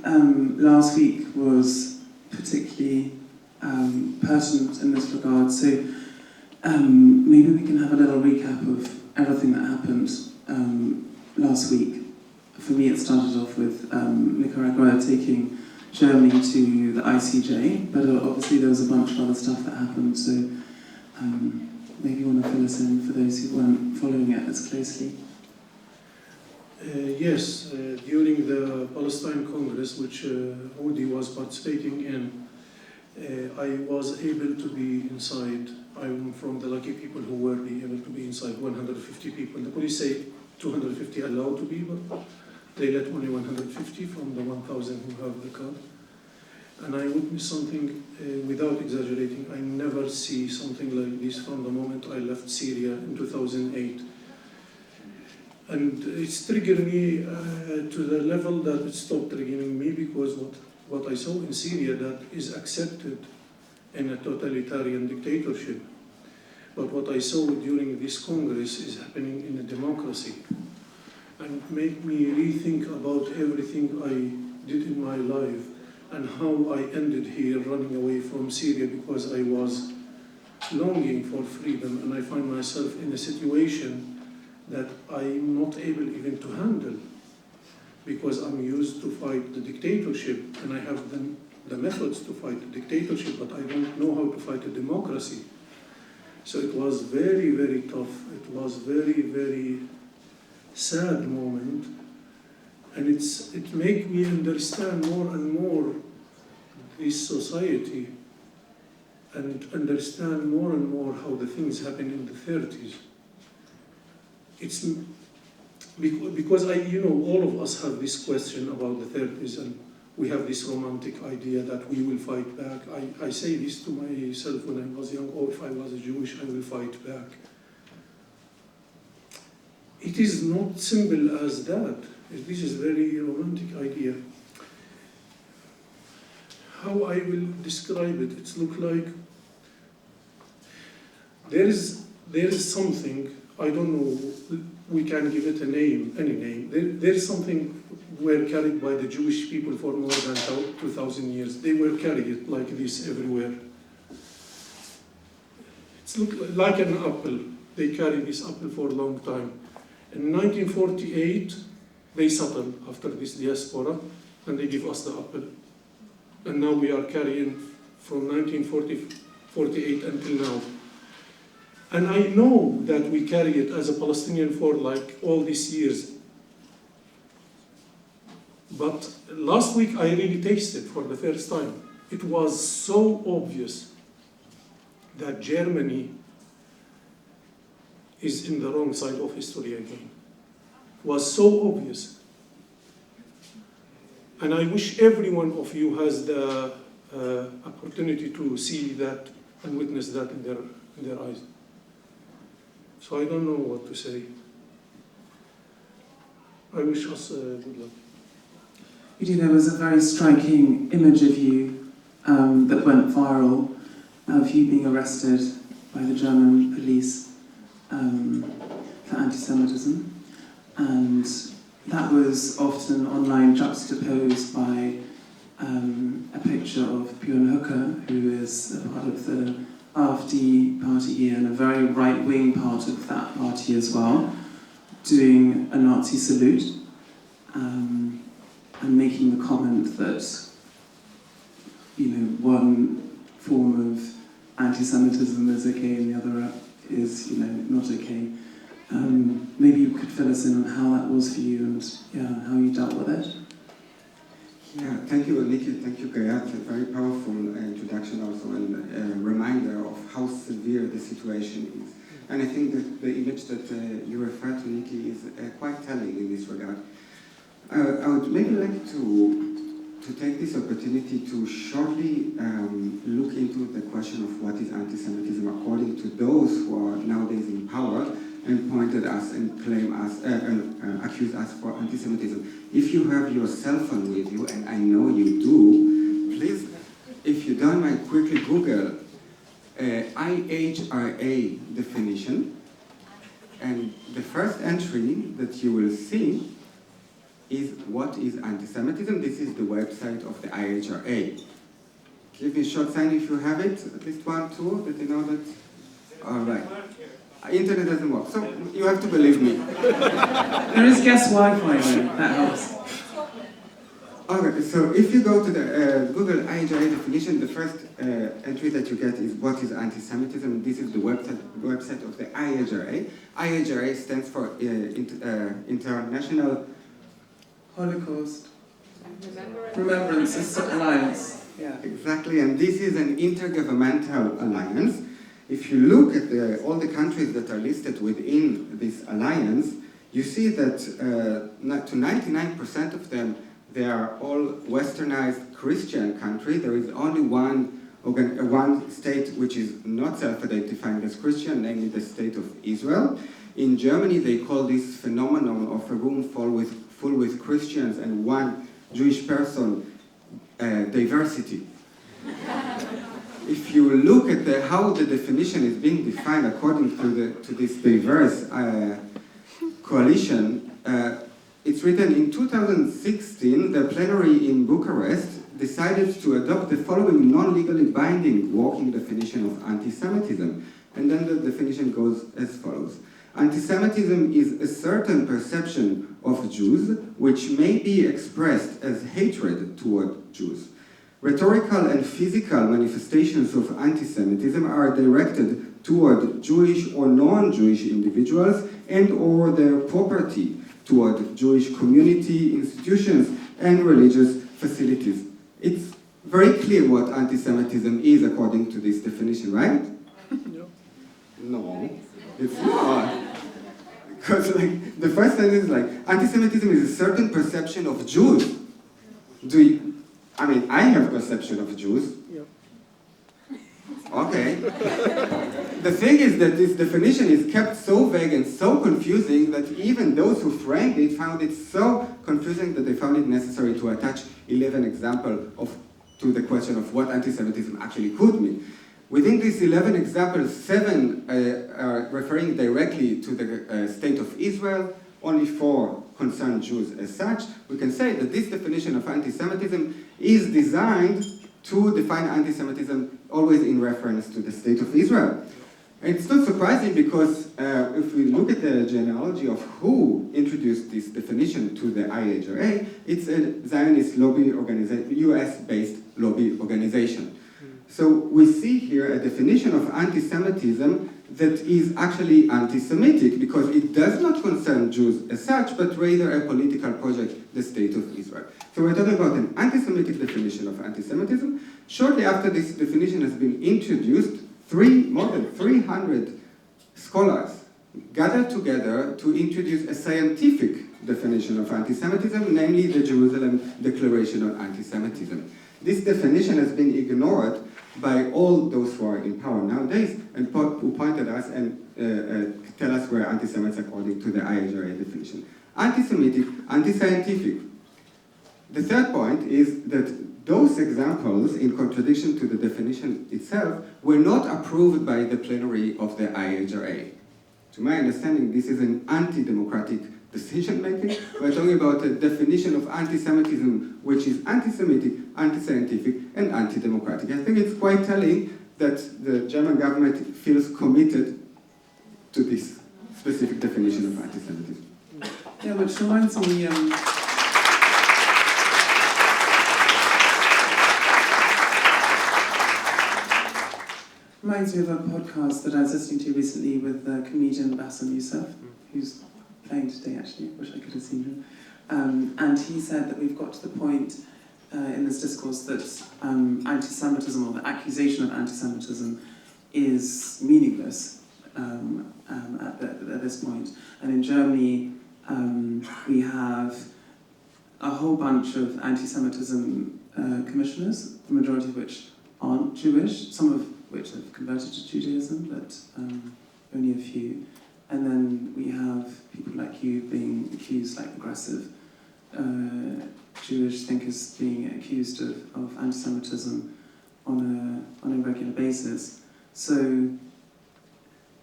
last week was particularly pertinent in this regard. So maybe we can have a little recap of everything that happened last week. For me, it started off with Nicaragua taking Germany to the ICJ, but obviously there was a bunch of other stuff that happened. So maybe you want to fill us in for those who weren't following it as closely. Yes, during the Palestine Congress, which Udi was participating in, I was able to be inside. I'm from the lucky people who were able to be inside, 150 people. The police say 250 allowed to be, but they let only 150 from the 1,000 who have the card. And I witnessed something, without exaggerating, I never see something like this from the moment I left Syria in 2008. And it's triggered me to the level that it stopped triggering me, because what I saw in Syria that is accepted in a totalitarian dictatorship. But what I saw during this Congress is happening in a democracy. And it made me rethink about everything I did in my life and how I ended here running away from Syria because I was longing for freedom, and I find myself in a situation that I'm not able even to handle, because I'm used to fight the dictatorship and I have the methods to fight the dictatorship, but I don't know how to fight a democracy. So it was very, very tough. It was very, very sad moment, and it made me understand more and more this society and understand more and more how the things happen in the 30s. It's because all of us have this question about the 30s, and we have this romantic idea that we will fight back. I say this to myself when I was young: oh, if I was Jewish, I will fight back. It is not simple as that. This is a very romantic idea. How I will describe it? It's look like there is something, I don't know, we can give it a name, any name. There's something were carried by the Jewish people for more than 2,000 years. They were carrying it like this everywhere. It's look like an apple. They carried this apple for a long time. In 1948, they settled after this diaspora, and they give us the apple. And now we are carrying from 1948 until now. And I know that we carry it as a Palestinian for like all these years. But last week I really tasted for the first time. It was so obvious that Germany is in the wrong side of history again. It was so obvious. And I wish every one of you has the opportunity to see that and witness that in their eyes. So I don't know what to say. I wish us good luck. There was a very striking image of you that went viral, of you being arrested by the German police for anti-Semitism, and that was often online juxtaposed by a picture of Björn Höcke, who is a part of the AfD party here and a very right-wing part of that party as well, doing a Nazi salute and making the comment that, one form of anti-Semitism is okay and the other is, not okay. Maybe you could fill us in on how that was for you and how you dealt with it. Yeah, thank you, Nicky. Thank you, Ghayath. A very powerful introduction also, and a reminder of how severe the situation is. And I think that the image that you refer to, Nicky, is quite telling in this regard. I would maybe like to take this opportunity to shortly look into the question of what is anti-Semitism according to those who are nowadays in power and pointed us and claim us, accuse us for anti-Semitism. If you have your cell phone with you, and I know you do, please, if you don't mind, quickly Google IHRA definition, and the first entry that you will see is what what is anti-Semitism. This is the website of the IHRA. Give me a short sign if you have it, at least one, two, that you know that. All right. Internet doesn't work, so you have to believe me. There is guest Wi-Fi though, that helps. Okay, so if you go to the Google IHRA definition, the first entry that you get is what is anti-Semitism. This is the website of the IHRA. IHRA stands for International Holocaust Remembrance Alliance. Yeah. Exactly, and this is an intergovernmental alliance. If you look at all the countries that are listed within this alliance, you see that to 99% of them, they are all westernized Christian countries. There is only one state which is not self-identifying as Christian, namely the state of Israel. In Germany, they call this phenomenon of a room full with Christians and one Jewish person diversity. If you look at how the definition is being defined according to this diverse coalition, it's written in 2016, the plenary in Bucharest decided to adopt the following non-legally binding working definition of anti-Semitism. And then the definition goes as follows. Anti-Semitism is a certain perception of Jews which may be expressed as hatred toward Jews. Rhetorical and physical manifestations of anti-Semitism are directed toward Jewish or non-Jewish individuals and or their property, toward Jewish community, institutions, and religious facilities. It's very clear what anti-Semitism is according to this definition, right? No, it's not. Because the first sentence is anti-Semitism is a certain perception of Jews. I have perception of Jews. Yeah. Okay. The thing is that this definition is kept so vague and so confusing that even those who framed it found it so confusing that they found it necessary to attach 11 examples to the question of what anti-Semitism actually could mean. Within these 11 examples, 7 are referring directly to the state of Israel, only 4 concern Jews as such. We can say that this definition of anti-Semitism is designed to define anti-Semitism always in reference to the state of Israel. And it's not surprising because if we look at the genealogy of who introduced this definition to the IHRA, it's a Zionist lobby organization, US-based lobby organization. So we see here a definition of anti-Semitism that is actually anti-Semitic because it does not concern Jews as such, but rather a political project, the state of Israel. So we're talking about an anti-Semitic definition of anti-Semitism. Shortly after this definition has been introduced, more than 300 scholars gathered together to introduce a scientific definition of anti-Semitism, namely the Jerusalem Declaration on Anti-Semitism. This definition has been ignored by all those who are in power nowadays and who pointed us and tell us we're anti-Semites according to the IHRA definition. Anti-Semitic, anti-scientific. The third point is that those examples, in contradiction to the definition itself, were not approved by the plenary of the IHRA. To my understanding, this is an anti-democratic decision-making. We're talking about a definition of anti-Semitism which is anti-Semitic, anti-scientific, and anti-democratic. I think it's quite telling that the German government feels committed to this specific definition of anti-Semitism. Yeah, which reminds me, reminds me of a podcast that I was listening to recently with comedian Bassem Youssef, who's playing today actually, wish I could have seen him. And he said that we've got to the point in this discourse that anti-Semitism, or the accusation of anti-Semitism, is meaningless at this point. And in Germany, we have a whole bunch of anti-Semitism commissioners, the majority of which aren't Jewish, some of which have converted to Judaism, but only a few. And then we have people like you being accused, like aggressive Jewish thinkers being accused of anti-Semitism on a regular basis. So,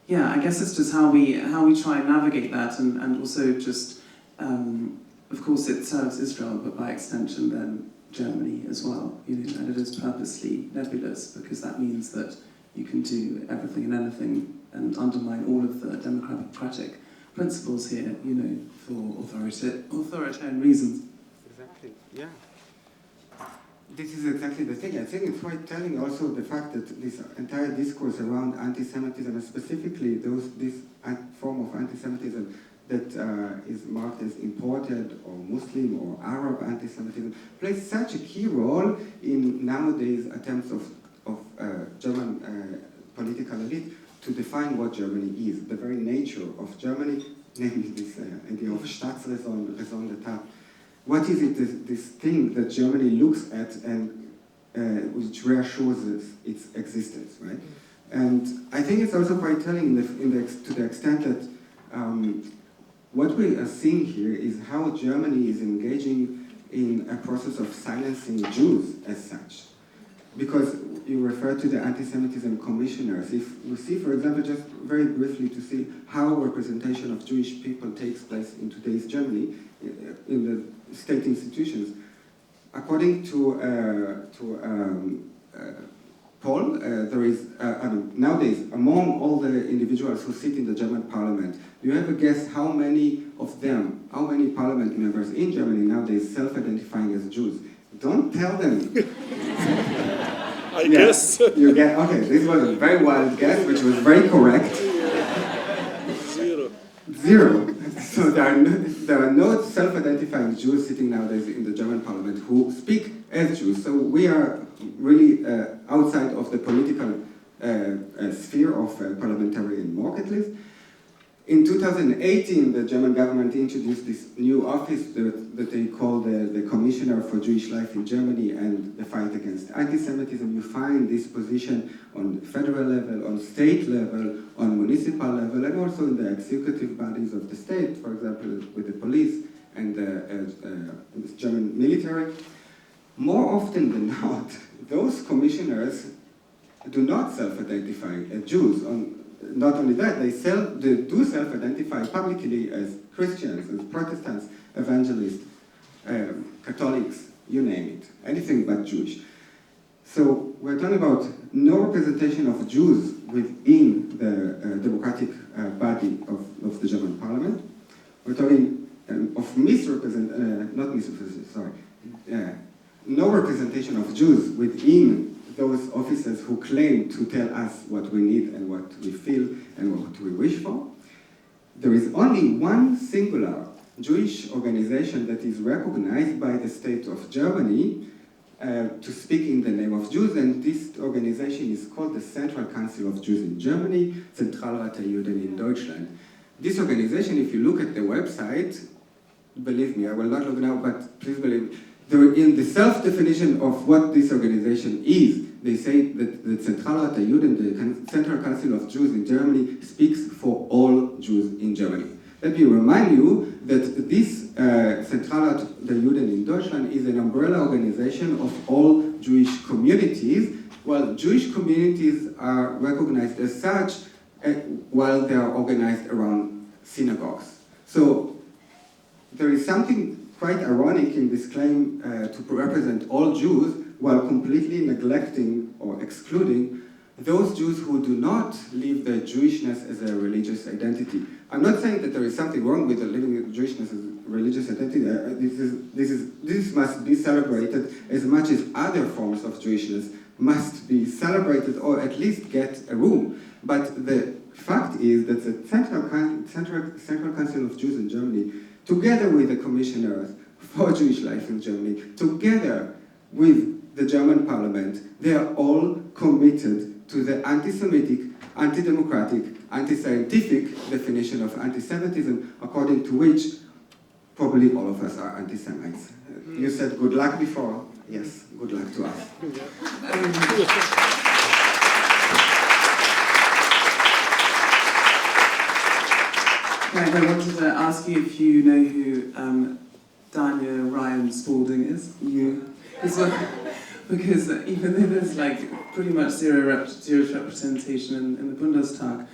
yeah, I guess it's just how we try and navigate that, and also just of course it serves Israel, but by extension then Germany as well, you know, and it is purposely nebulous because that means that you can do everything and anything and undermine all of the democratic principles here, you know, for authoritarian reasons. Exactly, yeah. This is exactly the thing. I think it's quite telling also the fact that this entire discourse around anti-Semitism, and specifically this form of anti-Semitism that is marked as imported or Muslim or Arab anti-Semitism, plays such a key role in nowadays attempts of German political elite to define what Germany is, the very nature of Germany, namely this idea of Staatsräson, Raison d'État. What is it, this thing that Germany looks at and which reassures its existence, right? And I think it's also quite telling to the extent that what we are seeing here is how Germany is engaging in a process of silencing Jews as such. Because you refer to the anti-Semitism commissioners. If we see, for example, just very briefly to see how representation of Jewish people takes place in today's Germany, in the state institutions. According to poll, there is, nowadays, among all the individuals who sit in the German parliament, do you ever guess how many of them, how many parliament members in Germany nowadays self-identifying as Jews? Don't tell them. I guess. You get, okay, this was a very wild guess, which was very correct. Zero. So there are no self-identifying Jews sitting nowadays in the German parliament who speak as Jews. So we are really outside of the political sphere of parliamentarian work, at least. In 2018, the German government introduced this new office that they call the Commissioner for Jewish Life in Germany and the Fight Against Anti-Semitism. You find this position on the federal level, on state level, on municipal level, and also in the executive bodies of the state, for example, with the police and the German military. More often than not, those commissioners do not self-identify as Jews. Not only that, they do self-identify publicly as Christians, as Protestants, evangelists, Catholics, you name it, anything but Jewish. So we're talking about no representation of Jews within the democratic body of the German parliament. We're talking of no representation of Jews within those officers who claim to tell us what we need and what we feel and what we wish for. There is only one singular Jewish organization that is recognized by the state of Germany to speak in the name of Jews, and this organization is called the Central Council of Jews in Germany, Zentralrat der Juden in Deutschland. This organization, if you look at the website, believe me, I will not look now, but please believe me, in the self-definition of what this organization is, they say that the Zentralrat der Juden, the Central Council of Jews in Germany, speaks for all Jews in Germany. Let me remind you that this Zentralrat der Juden in Deutschland is an umbrella organization of all Jewish communities, while Jewish communities are recognized as such while they are organized around synagogues. So there is something quite ironic in this claim to represent all Jews while completely neglecting or excluding those Jews who do not live their Jewishness as a religious identity. I'm not saying that there is something wrong with living Jewishness as a religious identity. This must be celebrated as much as other forms of Jewishness must be celebrated or at least get a room. But the fact is that the Central Council of Jews in Germany, together with the commissioners for Jewish life in Germany, together with the German parliament, they are all committed to the anti-Semitic, anti-democratic, anti-scientific definition of anti-Semitism, according to which probably all of us are anti-Semites. You said good luck before. Yes, good luck to us. Right, I wanted to ask you if you know who Dania Ryan Spalding is. Because even though there's like pretty much zero representation in the Bundestag,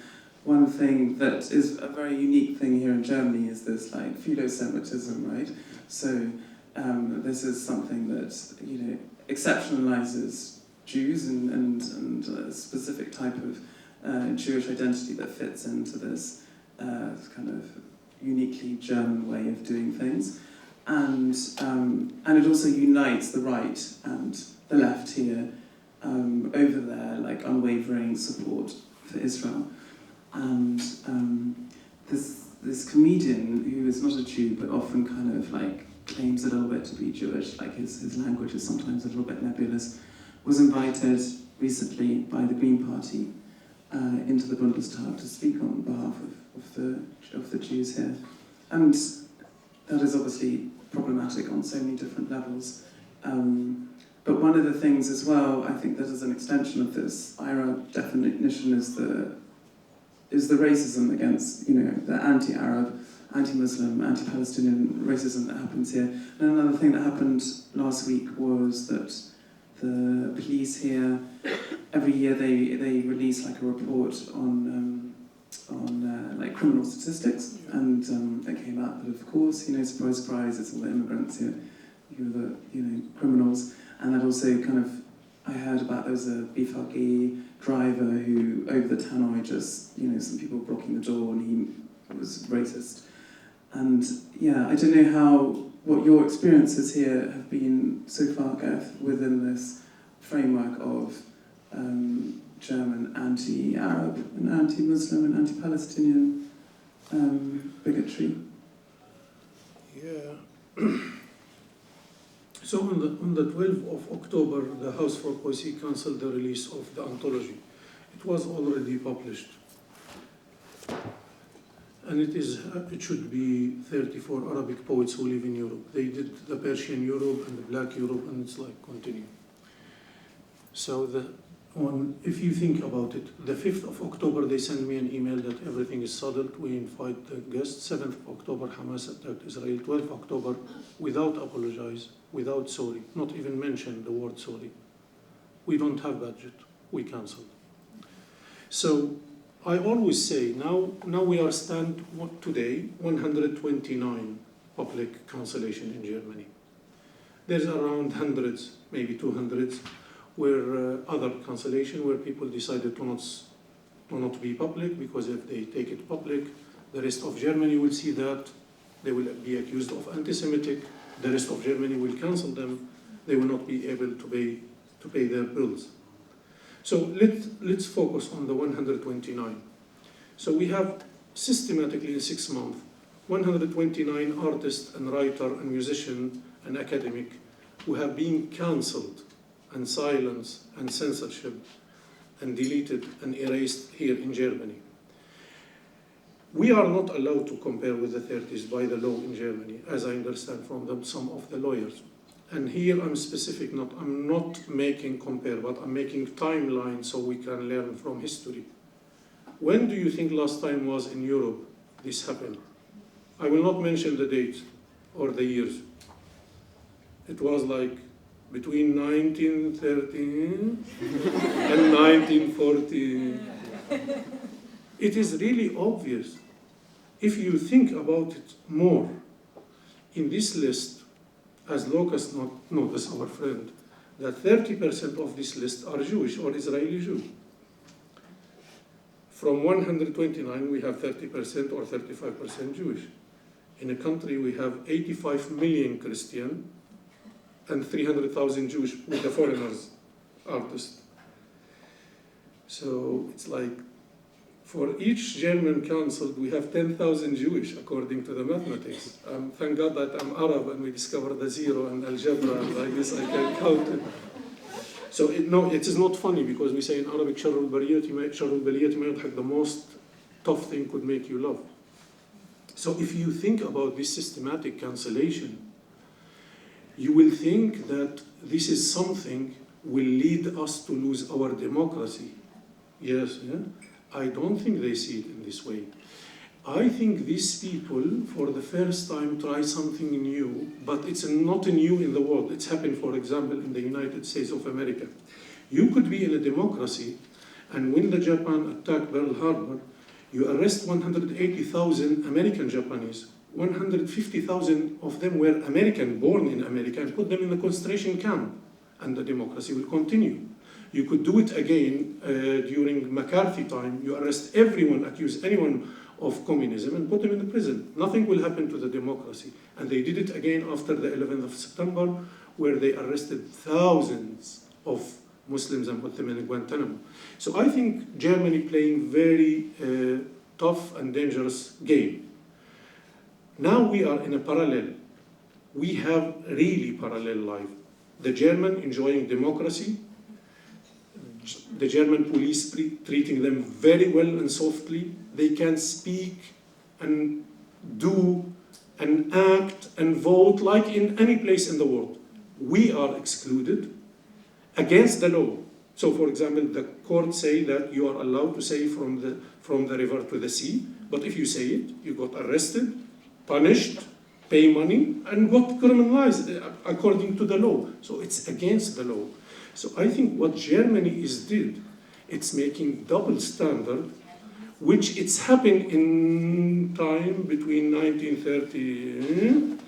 one thing that is a very unique thing here in Germany is this like pseudo-Semitism, right? So this is something that, you know, exceptionalizes Jews and a specific type of Jewish identity that fits into this kind of uniquely German way of doing things. And it also unites the right and the left here over there, like unwavering support for Israel. And this comedian, who is not a Jew but often kind of like claims a little bit to be Jewish, like his language is sometimes a little bit nebulous, was invited recently by the Green Party into the Bundestag to speak on behalf of the Jews here. And that is obviously problematic on so many different levels. But one of the things as well, I think that is an extension of this IRA definition is the racism against, you know, the anti-Arab, anti-Muslim, anti-Palestinian racism that happens here. And another thing that happened last week was that the police here, every year they release like a report on like criminal statistics, and it came out that, of course, you know, surprise, surprise, it's all the immigrants here, who are the, you know, criminals. And that also kind of, I heard about there was a BFG driver who, over the tannoy, just, you know, some people blocking the door, and he was racist. And yeah, I don't know what your experiences here have been so far, Ghayath, within this framework of German anti-Arab and anti-Muslim and anti-Palestinian bigotry. Yeah. So on the 12th of October, the House for Poesy cancelled the release of the anthology. It was already published. And it should be 34 Arabic poets who live in Europe. They did the Persian Europe and the Black Europe, and it's like continue. So if you think about it, the 5th of October they sent me an email that everything is settled, we invite the guests. 7th of October Hamas attacked Israel. 12th October, without apologize, without sorry, not even mention the word sorry. We don't have budget, we cancelled. So I always say, now we are today 129 public cancellation in Germany. There's around hundreds, maybe 200s, where other cancellation, where people decided to not be public, because if they take it public, the rest of Germany will see that, they will be accused of anti-Semitic, the rest of Germany will cancel them, they will not be able to pay their bills. So let's focus on the 129. So we have systematically in 6 months, 129 artists and writer and musician and academic who have been cancelled and silenced and censorship and deleted and erased here in Germany. We are not allowed to compare with the 30s by the law in Germany, as I understand from some of the lawyers. And here I'm specific, I'm not making compare, but I'm making timeline so we can learn from history. When do you think last time was in Europe this happened? I will not mention the date or the years. It was like between 1913 and 1940. It is really obvious. If you think about it more, in this list, as Lucas noticed, our friend, that 30% of this list are Jewish or Israeli Jews. From 129, we have 30% or 35% Jewish. In a country, we have 85 million Christian and 300,000 Jewish with the foreigners, artists. So it's like, for each German cancelled, we have 10,000 Jewish, according to the mathematics. Thank God that I'm Arab and we discovered the zero and algebra, and I guess I can count it. So it is not funny, because we say in Arabic, شر البلية ما يضحك, the most tough thing could make you laugh. So if you think about this systematic cancellation, you will think that this is something will lead us to lose our democracy. Yes, yeah? I don't think they see it in this way. I think these people, for the first time, try something new, but it's not new in the world. It's happened, for example, in the United States of America. You could be in a democracy, and when the Japan attacked Pearl Harbor, you arrest 180,000 American Japanese 150,000 of them were American, born in America, and put them in the concentration camp, and the democracy will continue. You could do it again during McCarthy time. You arrest everyone, accuse anyone of communism, and put them in the prison. Nothing will happen to the democracy. And they did it again after the 11th of September, where they arrested thousands of Muslims and put them in Guantanamo. So I think Germany playing very tough and dangerous game. Now we are in a parallel. We have really parallel life. The German enjoying democracy, the German police treating them very well and softly. They can speak and do and act and vote like in any place in the world. We are excluded against the law. So, for example, the courts say that you are allowed to say from the river to the sea, but if you say it, you got arrested, punished, pay money, and got criminalized according to the law. So it's against the law. So I think what Germany did, it's making double standard, which it's happened in time between 1930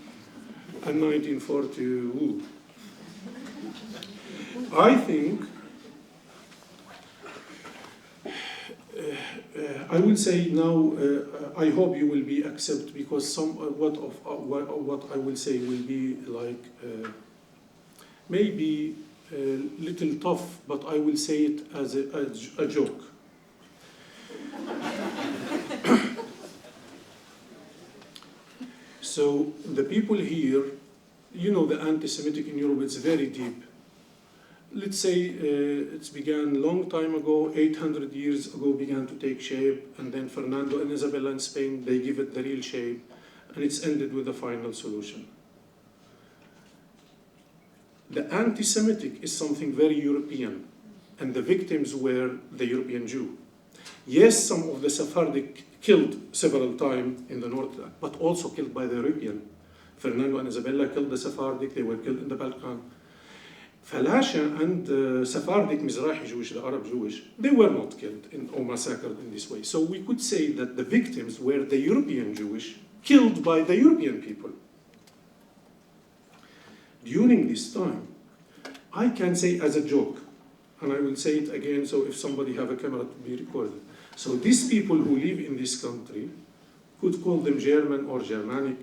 and 1940. I think, I will say now, I hope you will be accepted, because what I will say will be like maybe a little tough, but I will say it as a joke. So the people here, you know, the anti-Semitic in Europe, it's very deep. Let's say it's began a long time ago, 800 years ago began to take shape, and then Fernando and Isabella in Spain, they give it the real shape, and it's ended with the final solution. The anti-Semitic is something very European, and the victims were the European Jew. Yes, some of the Sephardic killed several times in the north, but also killed by the European. Fernando and Isabella killed the Sephardic, they were killed in the Balkan. Falasha and Sephardic Mizrahi Jewish, the Arab Jewish, they were not killed or massacred in this way. So we could say that the victims were the European Jewish, killed by the European people. During this time, I can say as a joke, and I will say it again, so if somebody have a camera to be recorded. So these people who live in this country, could call them German or Germanic,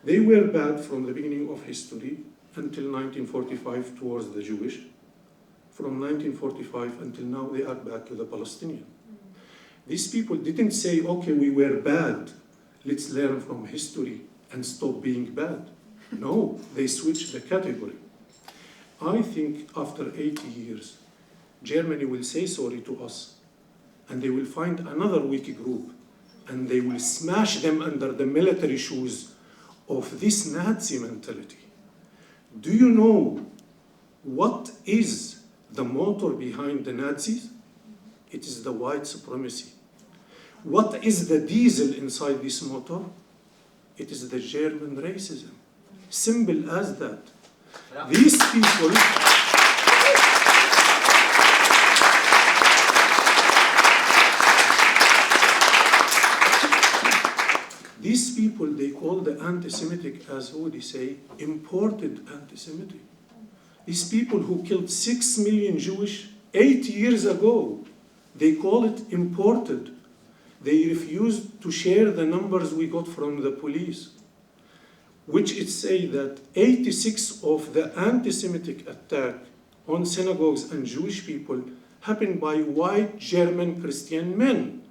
they were bad from the beginning of history until 1945 towards the Jewish. From 1945 until now, they are bad to the Palestinian. These people didn't say, okay, we were bad, let's learn from history and stop being bad. No, they switched the category. I think after 80 years, Germany will say sorry to us, and they will find another weak group, and they will smash them under the military shoes of this Nazi mentality. Do you know what is the motor behind the Nazis? It is the white supremacy. What is the diesel inside this motor? It is the German racism. Simple as that. Yeah. These people, they call the anti-Semitic, as Udi say, imported anti-Semitic. These people who killed 6 million Jewish 8 years ago, they call it imported. They refused to share the numbers we got from the police, which it say that 86 of the anti-Semitic attack on synagogues and Jewish people happened by white German Christian men,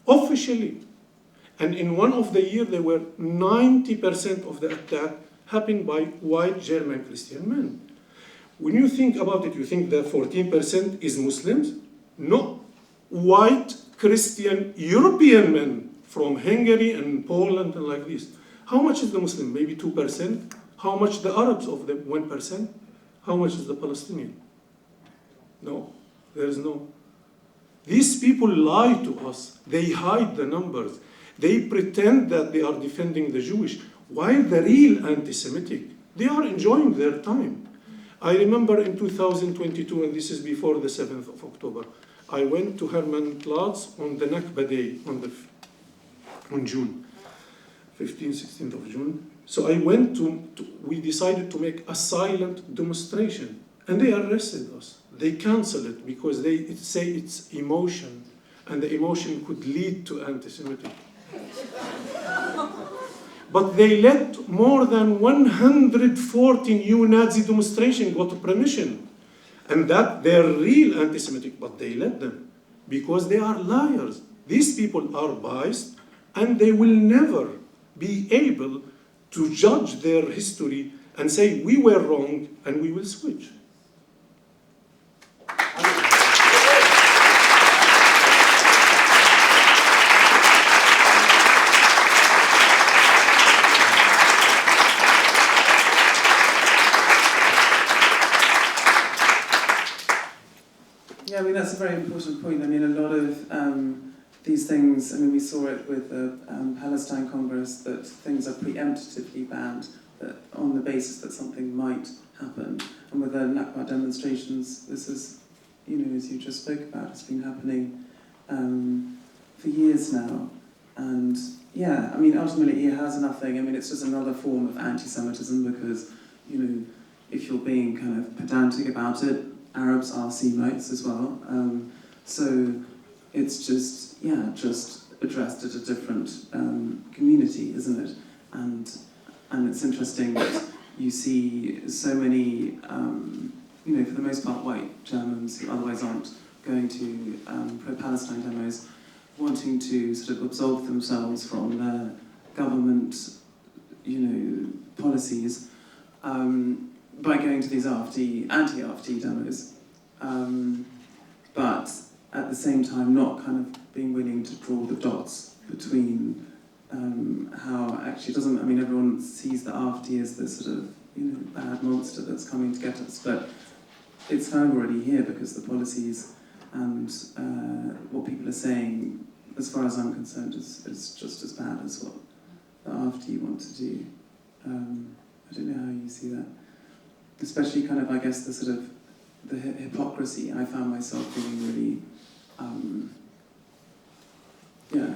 officially. And in one of the years, there were 90% of the attack happened by white German Christian men. When you think about it, you think that 14% is Muslims? No, white Christian European men from Hungary and Poland and like this. How much is the Muslim? Maybe 2%. How much the Arabs of them? 1%. How much is the Palestinian? No, there is no. These people lie to us. They hide the numbers. They pretend that they are defending the Jewish, while the real anti-Semitic, they are enjoying their time. I remember in 2022, and this is before the 7th of October, I went to Hermannplatz on the Nakba Day, on June. 15th, 16th of June. So I went we decided to make a silent demonstration, and they arrested us. They canceled it because they say it's emotion, and the emotion could lead to anti-Semitism. But they let more than 140 neo-Nazi demonstrations got permission. And that they're real anti-Semitic, but they let them because they are liars. These people are biased, and they will never be able to judge their history and say, we were wrong, and we will switch. Yeah, I mean, that's a very important point. I mean, a lot of these things, I mean, we saw it with the Palestine Congress, that things are preemptively banned that on the basis that something might happen. And with the Nakba demonstrations, this is, you know, as you just spoke about, it's been happening for years now. And yeah, I mean, ultimately it has nothing. I mean, it's just another form of anti-Semitism because, you know, if you're being kind of pedantic about it, Arabs are Semites as well. So it's just, yeah, just addressed at a different community, isn't it? And it's interesting that you see so many, you know, for the most part white Germans who otherwise aren't going to pro-Palestine demos, wanting to sort of absolve themselves from their government, you know, policies by going to these anti-AfD demos, but at the same time not kind of being willing to draw the dots between how actually doesn't, I mean, everyone sees the AfD as this sort of, you know, bad monster that's coming to get us, but it's kind of already here because the policies and what people are saying, as far as I'm concerned, is just as bad as what the AfD want to do. I don't know how you see that. Especially kind of, I guess, the sort of the hypocrisy. I found myself feeling really,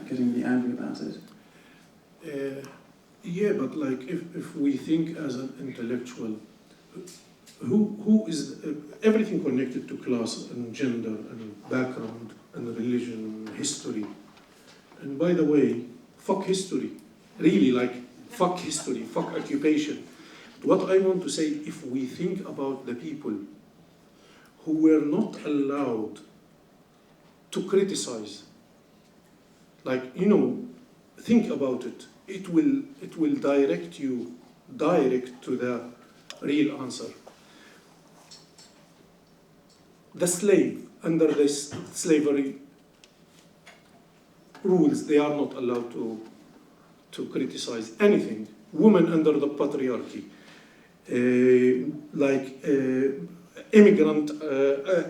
getting really angry about it. Yeah, but like if we think as an intellectual, who is everything connected to class and gender and background and religion, history, and by the way, fuck history, really, like fuck history, fuck occupation. What I want to say, if we think about the people who were not allowed to criticize, like, you know, think about it. It will direct you direct to the real answer. The slave, under the slavery rules, they are not allowed to criticize anything. Women under the patriarchy. Immigrant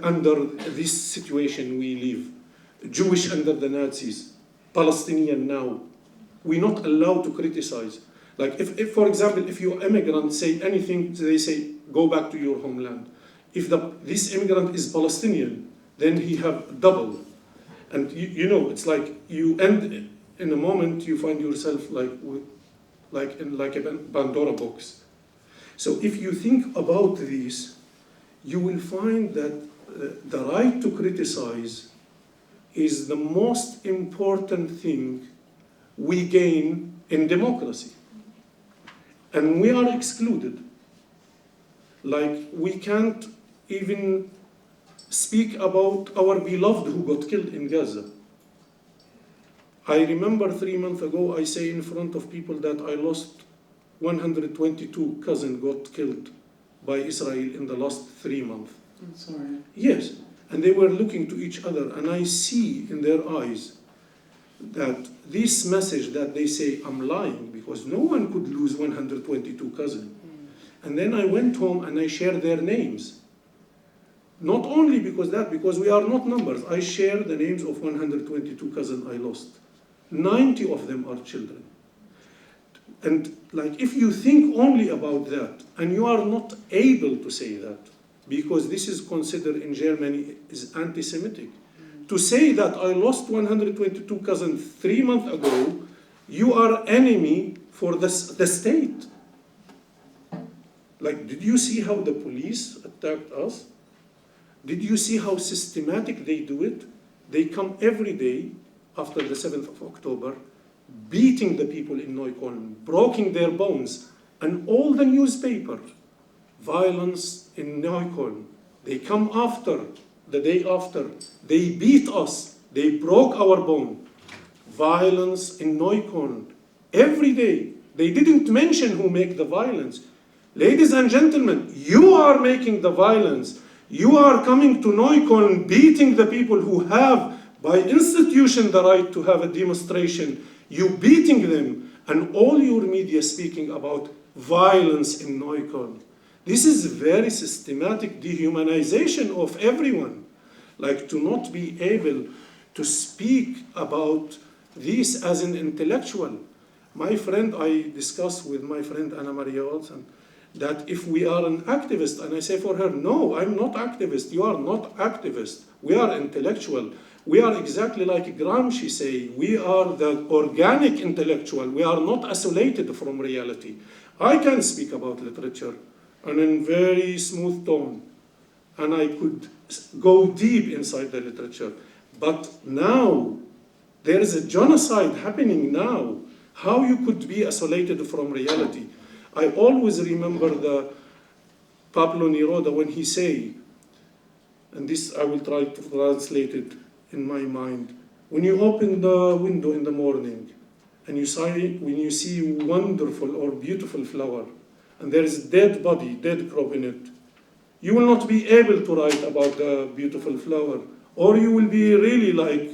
under this situation we live, Jewish under the Nazis, Palestinian now, we're not allowed to criticize. Like if for example, if you immigrant say anything, they say, go back to your homeland. If this immigrant is Palestinian, then he have double. And you know, it's like you end in a moment you find yourself like in a Pandora box. So if you think about this, you will find that the right to criticize is the most important thing we gain in democracy. And we are excluded. Like, we can't even speak about our beloved who got killed in Gaza. I remember 3 months ago, I say in front of people that I lost 122 cousins got killed by Israel in the last 3 months. I'm sorry. Yes, and they were looking to each other, and I see in their eyes that this message that they say, I'm lying, because no one could lose 122 cousins. And then I went home and I shared their names. Not only because we are not numbers, I share the names of 122 cousins I lost. 90 of them are children. And like, if you think only about that, and you are not able to say that, because this is considered in Germany is anti-Semitic. To say that I lost 122 cousins 3 months ago, you are enemy for the state. Like, did you see how the police attacked us? Did you see how systematic they do it? They come every day after the 7th of October, beating the people in Neukölln, breaking their bones, and all the newspaper, violence in Neukölln. They come after, the day after, they beat us, they broke our bone. Violence in Neukölln, every day. They didn't mention who make the violence. Ladies and gentlemen, you are making the violence. You are coming to Neukölln, beating the people who have, by institution, the right to have a demonstration. You beating them, and all your media speaking about violence in Neukölln. This is very systematic dehumanization of everyone. Like, to not be able to speak about this as an intellectual. My friend, I discussed with my friend Anna Maria Olsen, that if we are an activist, and I say for her, no, I'm not activist, you are not activist, we are intellectual. We are exactly like Gramsci say, we are the organic intellectual, we are not isolated from reality. I can speak about literature, and in very smooth tone, and I could go deep inside the literature. But now, there is a genocide happening now. How you could be isolated from reality? I always remember the Pablo Neruda when he say, and this I will try to translate it in my mind. When you open the window in the morning, and when you see wonderful or beautiful flower, and there is dead body, dead crop in it, you will not be able to write about the beautiful flower, or you will be really like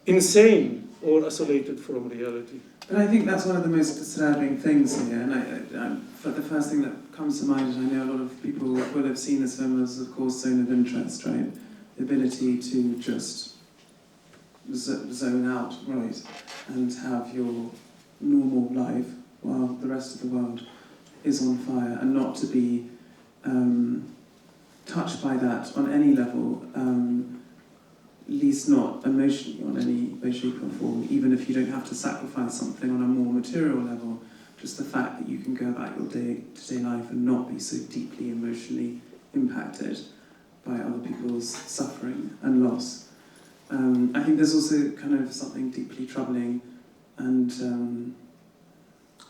insane or isolated from reality. But I think that's one of the most disturbing things here, and the first thing that comes to mind, and I know a lot of people will have seen this film as, of course, Zone of Interest, right? The ability to just zone out, right, and have your normal life while the rest of the world is on fire, and not to be touched by that on any level, least not emotionally on any way, shape or form, even if you don't have to sacrifice something on a more material level, just the fact that you can go about your day-to-day life and not be so deeply emotionally impacted by other people's suffering and loss. I think there's also kind of something deeply troubling and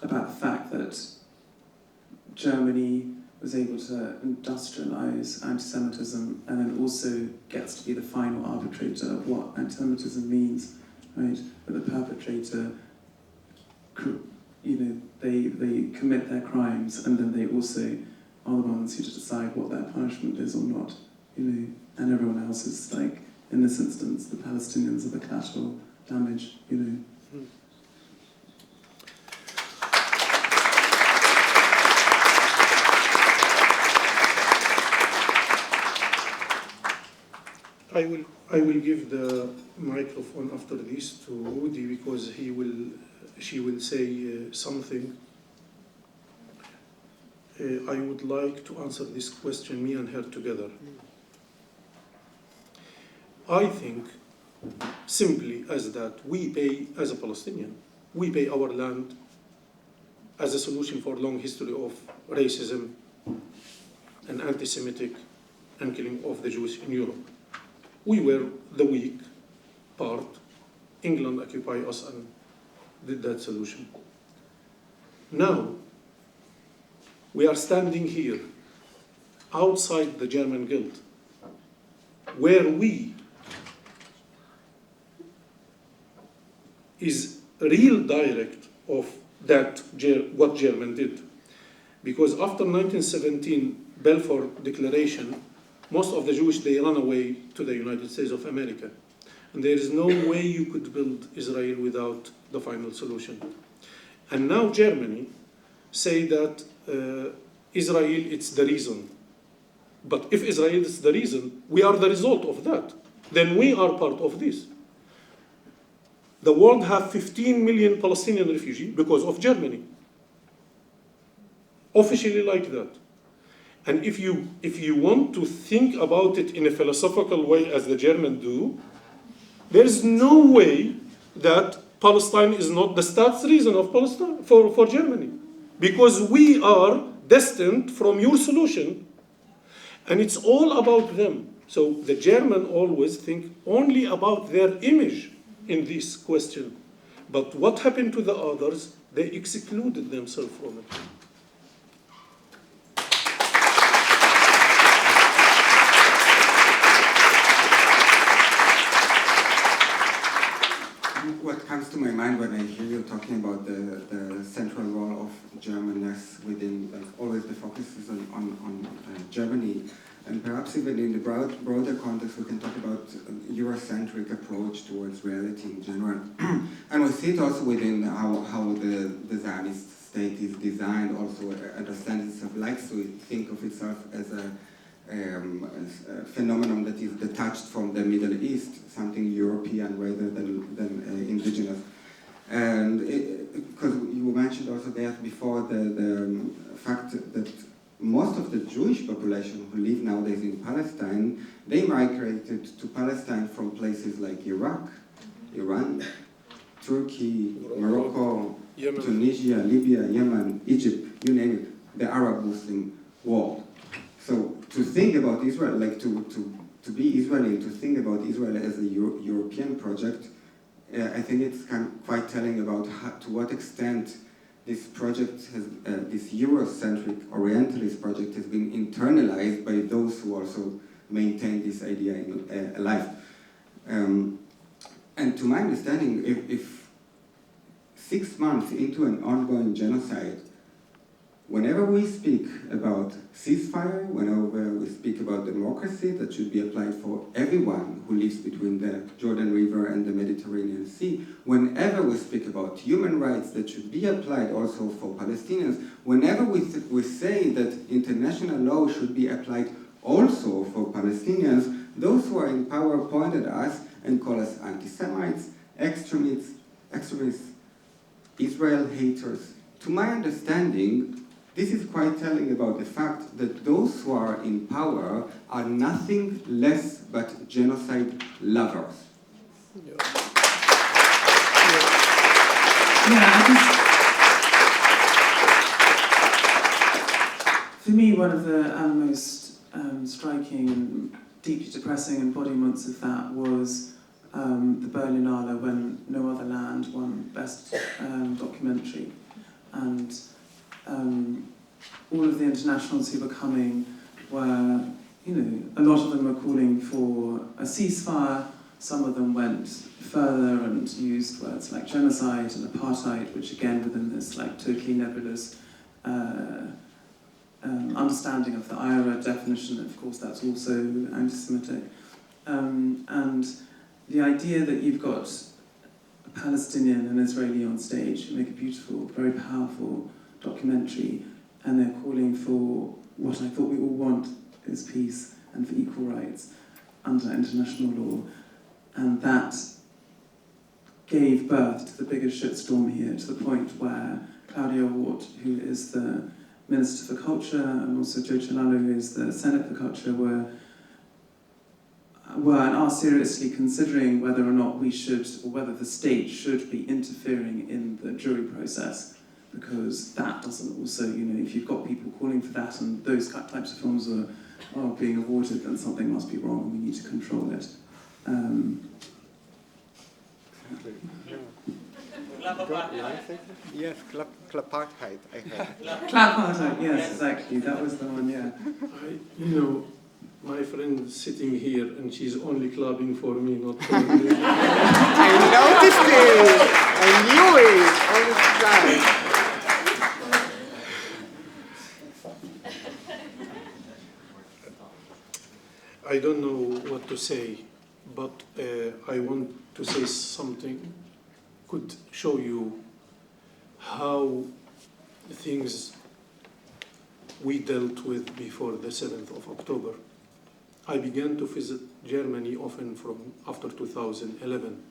about the fact that Germany was able to industrialize anti-Semitism and then also gets to be the final arbitrator of what anti-Semitism means, right? But the perpetrator, you know, they commit their crimes and then they also are the ones who decide what their punishment is or not, you know, and everyone else is like, in this instance, the Palestinians are the collateral damage, you know. I will give the microphone after this to Udi because she will say something. I would like to answer this question, me and her together. I think simply as that we pay, as a Palestinian, we pay our land as a solution for a long history of racism and anti-Semitic and killing of the Jews in Europe. We were the weak part. England occupied us and did that solution. Now, we are standing here outside the German guild, where we is real direct of that what German did. Because after 1917 Balfour Declaration, most of the Jewish, they ran away to the United States of America. And there is no way you could build Israel without the final solution. And now Germany say that Israel, it's the reason. But if Israel is the reason, we are the result of that. Then we are part of this. The world have 15 million Palestinian refugees because of Germany. Officially like that. And if you want to think about it in a philosophical way as the Germans do, there is no way that Palestine is not the Staatsreason of Palestine for Germany, because we are destined from your solution, and it's all about them. So the German always think only about their image in this question. But what happened to the others? They excluded themselves from it. What comes to my mind when I hear you talking about the central role of Germanness within, like, always the focus is on Germany, and perhaps even in the broader context we can talk about Eurocentric approach towards reality in general. And we see it also within how the Zionist state is designed, also understands itself, likes to think of itself as a phenomenon that is detached from the Middle East, something European rather than indigenous. And because you mentioned also, Ghayath, before the fact that most of the Jewish population who live nowadays in Palestine, they migrated to Palestine from places like Iraq, Iran, Turkey, Morocco, Yemen. Tunisia, Libya, Yemen, Egypt, you name it, the Arab Muslim world. So to think about Israel, like to be Israeli, to think about Israel as a European project, I think it's quite telling about to what extent this project has, this Eurocentric Orientalist project has been internalized by those who also maintain this idea alive. And to my understanding, if 6 months into an ongoing genocide, whenever we speak about ceasefire, whenever we speak about democracy that should be applied for everyone who lives between the Jordan River and the Mediterranean Sea, whenever we speak about human rights that should be applied also for Palestinians, whenever we say that international law should be applied also for Palestinians, those who are in power point at us and call us anti-Semites, extremists, Israel haters. To my understanding, this is quite telling about the fact that those who are in power are nothing less but genocide lovers. Yeah, for me, one of the most striking and deeply depressing embodiments of that was the Berlinale, when No Other Land won Best Documentary. And all of the internationals who were coming were, a lot of them were calling for a ceasefire. Some of them went further and used words like genocide and apartheid, which again within this totally nebulous understanding of the IRA definition, of course that's also anti-Semitic. And the idea that you've got a Palestinian and Israeli on stage who make a beautiful, very powerful documentary, and they're calling for what I thought we all want is peace and for equal rights under international law. And that gave birth to the biggest shitstorm here, to the point where Claudia Ward, who is the Minister for Culture, and also Joe Cilallo, who is the Senate for Culture, were and are seriously considering whether or not we should, or whether the state should be interfering in the jury process, because that doesn't also, if you've got people calling for that and those types of films are being awarded, then something must be wrong and we need to control it. Yes, clapartheid, I heard. Clapartheid, yes, exactly, that was the one, yeah. My friend sitting here, and she's only clapping for me, not for me. I noticed it! I knew it! All the time. I don't know what to say, but I want to say something could show you how things we dealt with before the 7th of October. I began to visit Germany often from after 2011,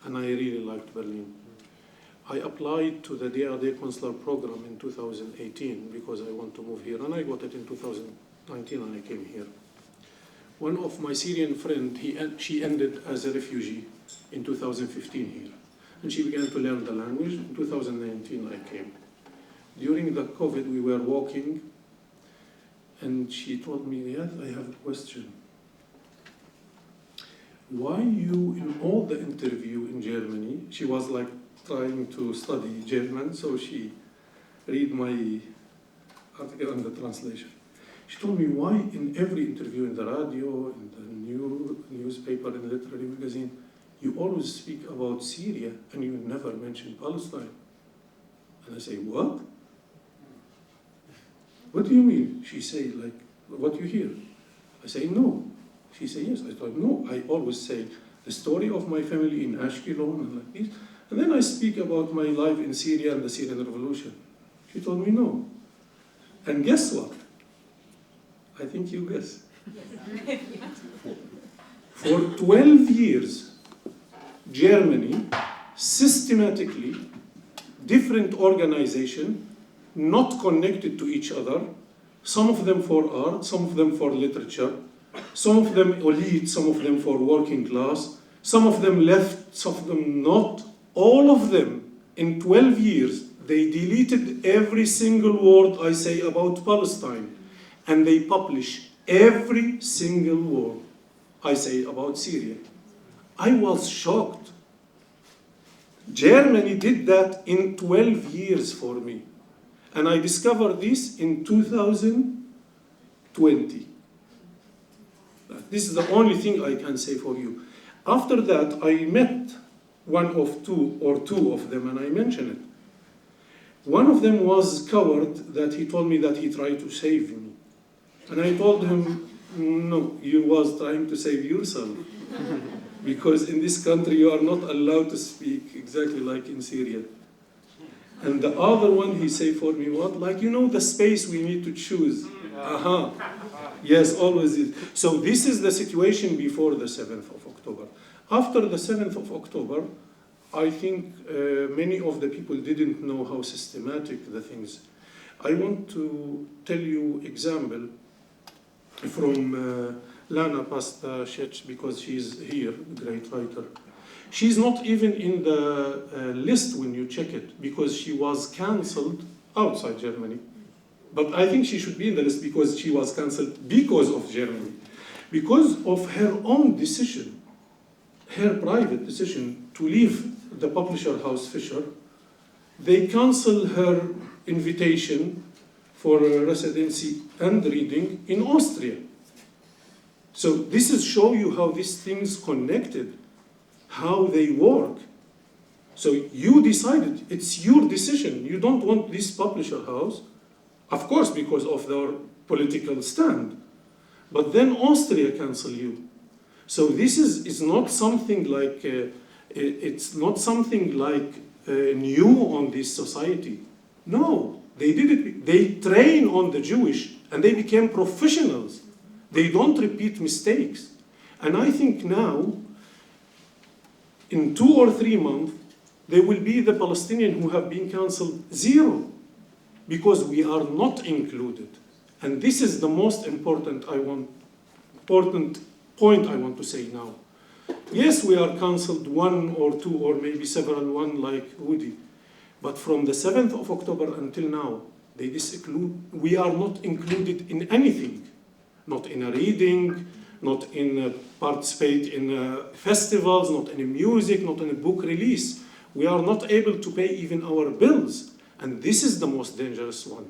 and I really liked Berlin. I applied to the DRD consular program in 2018 because I want to move here, and I got it in 2019 and I came here. One of my Syrian friends, she ended as a refugee in 2015 here. and she began to learn the language. In 2019, I came. During the COVID, we were walking, and she told me, "Ghayath, I have a question. Why you, in all the interview in Germany," she was like trying to study German, so she read my article and the translation. She told me, "Why in every interview in the radio, in the newspaper, in the literary magazine, you always speak about Syria and you never mention Palestine?" And I say, "What? What do you mean?" She say, "Like, what you hear?" I say, "No." She say, "Yes." I thought, "No, I always say the story of my family in Ashkelon and like this. And then I speak about my life in Syria and the Syrian revolution." She told me, "No." And guess what? I think you guess. For 12 years, Germany, systematically, different organizations, not connected to each other, some of them for art, some of them for literature, some of them elite, some of them for working class, some of them left, some of them not. All of them, in 12 years, they deleted every single word I say about Palestine, and they publish every single word I say about Syria. I was shocked. Germany did that in 12 years for me. And I discovered this in 2020. This is the only thing I can say for you. After that, I met one of two of them, and I mentioned it. One of them was coward that he told me that he tried to save me. And I told him, "No, you was trying to save yourself." Because in this country you are not allowed to speak exactly like in Syria. And the other one, he say for me, "What? Like, you know, the space we need to choose." Yes, always is. So this is the situation before the 7th of October. After the 7th of October, I think many of the people didn't know how systematic the things. I want to tell you example from Lana Pasta-Shech, because she's here, great writer. She's not even in the list when you check it, because she was cancelled outside Germany. But I think she should be in the list because she was cancelled because of Germany. Because of her own decision, her private decision to leave the publisher house Fisher, they cancelled her invitation for residency and reading in Austria. So this is show you how these things connected, how they work. So you decided, it's your decision. You don't want this publisher house, of course, because of their political stand. But then Austria cancel you. So this is not something like, it's not something like new on this society. No, they did it, they train on the Jewish and they became professionals. They don't repeat mistakes. And I think now, in 2 or 3 months, there will be the Palestinians who have been cancelled 0, because we are not included. And this is the most important point I want to say now. Yes, we are cancelled 1 or 2 or maybe several, one like Udi. But from the 7th of October until now, they exclude. We are not included in anything. Not in a reading, not in participate in festivals, not in music, not in a book release. We are not able to pay even our bills. And this is the most dangerous one,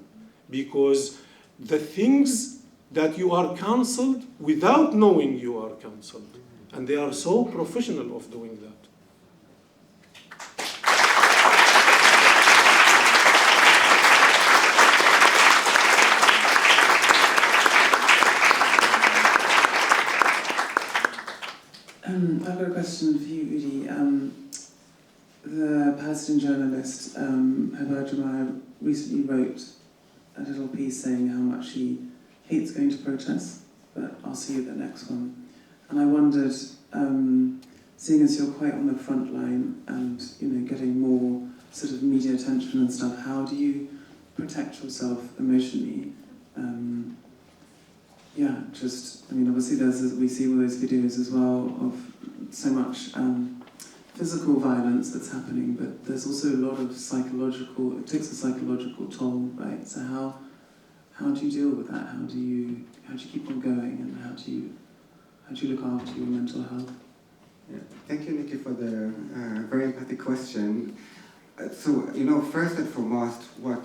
because the things that you are cancelled without knowing you are cancelled. And they are so professional of doing that. I've got a question for you, Udi. The Palestinian journalist, Heber Jamal, recently wrote a little piece saying how much he hates going to protests, but I'll see you at the next one. And I wondered, seeing as you're quite on the front line and getting more sort of media attention and stuff, how do you protect yourself emotionally? Obviously we see all those videos as well of so much physical violence that's happening, but there's also a lot of psychological, it takes a psychological toll, right? So how do you deal with that? How do you keep on going, and how do you look after your mental health? Yeah. Thank you, Nicky, for the very empathic question. So, first and foremost, what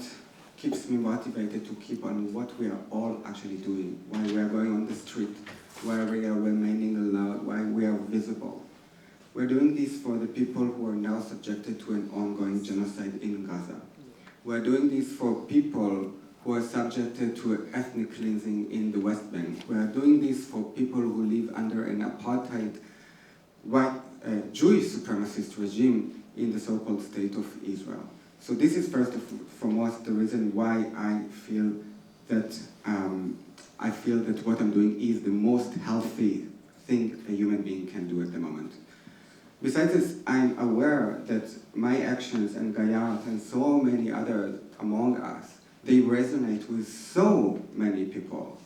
keeps me motivated to keep on what we are all actually doing, why we are going on the street, why we are remaining allowed, why we are visible. We're doing this for the people who are now subjected to an ongoing genocide in Gaza. We're doing this for people who are subjected to ethnic cleansing in the West Bank. We are doing this for people who live under an apartheid white Jewish supremacist regime in the so-called State of Israel. So this is first and foremost the reason why I feel that what I'm doing is the most healthy thing a human being can do at the moment. Besides this, I'm aware that my actions and Ghayath and so many others among us, they resonate with so many people.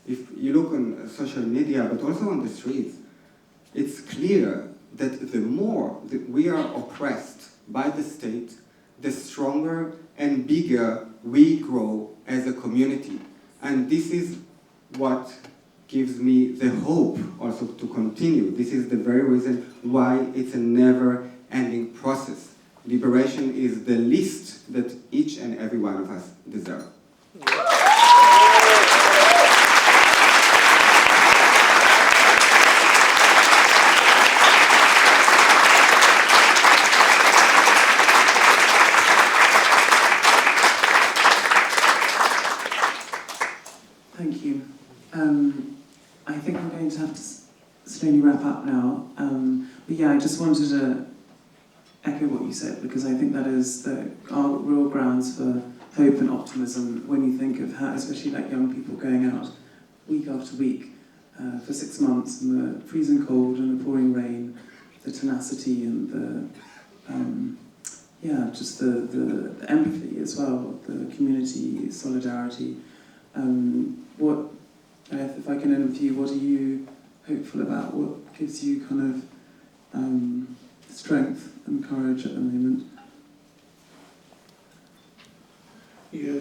If you look on social media, but also on the streets, it's clear that the more that we are oppressed by the state, the stronger and bigger we grow as a community. And this is what gives me the hope also to continue. This is the very reason why it's a never-ending process. Liberation is the least that each and every one of us deserve. Thank you. I think we're going to have to slowly wrap up now. But yeah, I just wanted to echo what you said, because I think that is our real grounds for hope and optimism when you think of how, especially like young people going out week after week for 6 months in the freezing cold and the pouring rain, the tenacity and the just the empathy as well, the community solidarity. If I can end with you, what are you hopeful about? What gives you kind of strength and courage at the moment? Yeah,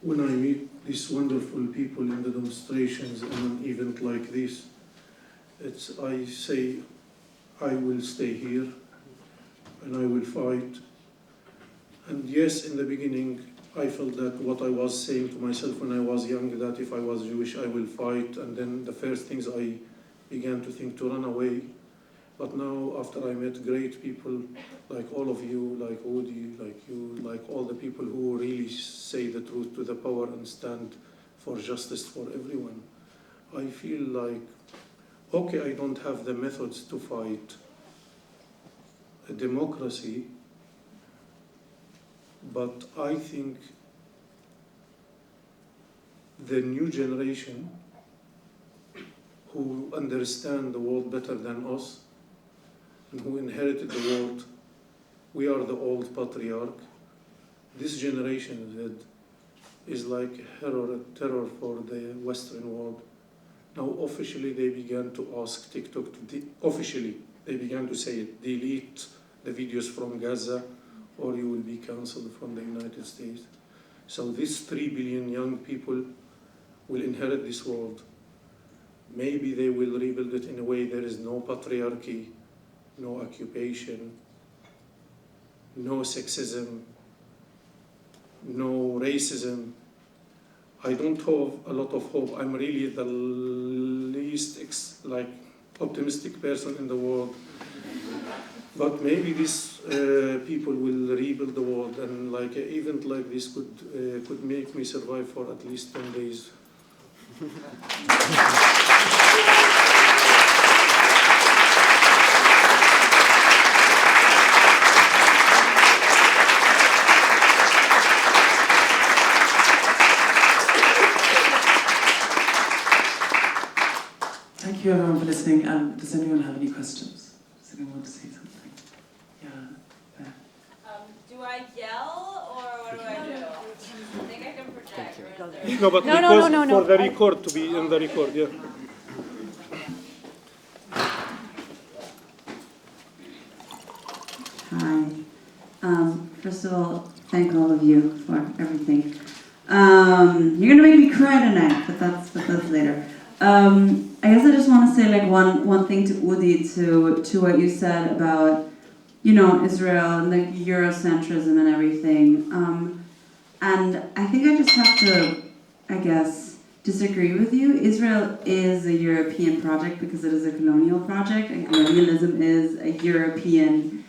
when I meet these wonderful people in the demonstrations and an event like this, I say, I will stay here and I will fight. And yes, in the beginning, I felt that what I was saying to myself when I was young, that if I was Jewish, I will fight. And then the first things I began to think to run away. But now, after I met great people like all of you, like Udi, like you, like all the people who really say the truth to the power and stand for justice for everyone, I feel like, okay, I don't have the methods to fight a democracy, but I think the new generation who understand the world better than us and who inherited the world, we are the old patriarch. This generation Z is like terror for the Western world. Now officially they began to ask TikTok they began to say it, delete the videos from Gaza or you will be cancelled from the United States. So these 3 billion young people will inherit this world. Maybe they will rebuild it in a way there is no patriarchy, no occupation, no sexism, no racism. I don't have a lot of hope. I'm really the least optimistic person in the world. But maybe these people will rebuild the world, and like an event like this could make me survive for at least 10 days. Thank you everyone for listening. Does anyone have any questions? Does anyone want to say something? Yeah, there. Do I yell or what do I do? I think I can project. No, but No. For the record, to be in the record, yeah. first of all, thank all of you for everything. You're gonna make me cry tonight, but that's later. I guess I just want to say like one thing to Udi, to what you said about, you know, Israel and like Eurocentrism and everything. And I think I just have to, I guess, disagree with you. Israel is a European project because it is a colonial project, and colonialism is a European